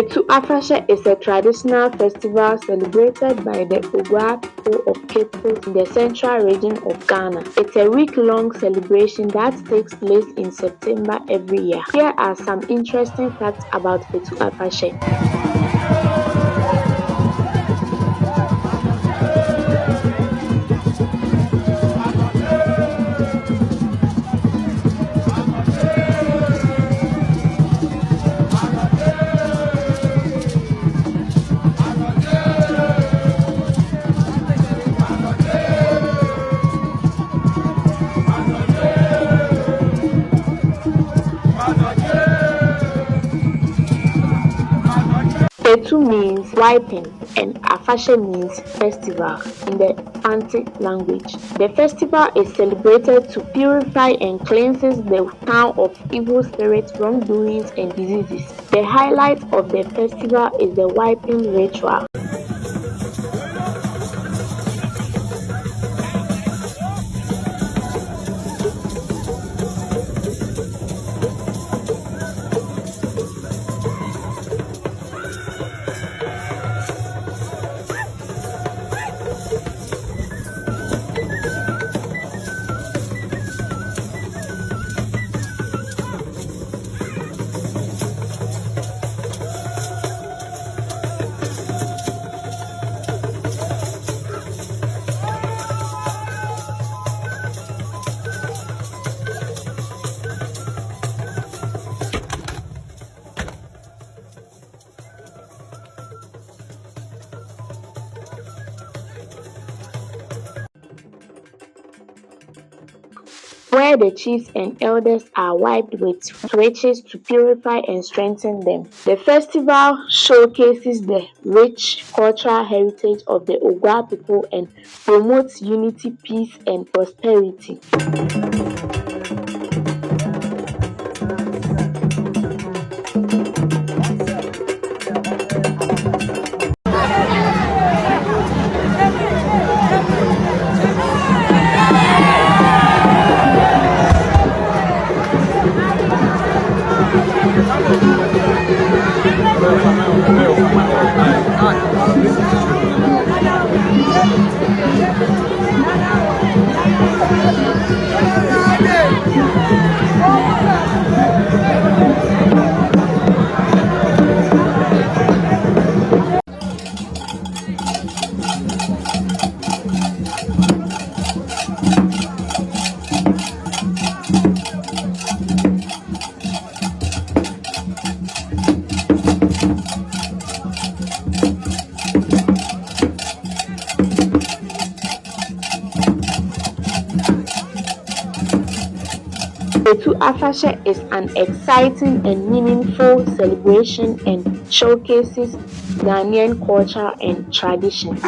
Fetu Afahye is a traditional festival celebrated by the Ogwa people of Cape Coast in the central region of Ghana. It's a week-long celebration that takes place in September every year. Here are some interesting facts about Fetu Afahye. Fetu means wiping and Afahye means festival in the Fanti language. The festival is celebrated to purify and cleanses the town of evil spirits, wrongdoings and diseases. The highlight of the festival is the wiping ritual. Where the chiefs and elders are wiped with witches to purify and strengthen them. The festival showcases the rich cultural heritage of the Ogwa people and promotes unity, peace, and prosperity. Fetu Afahye is an exciting and meaningful celebration and showcases Ghanaian culture and traditions.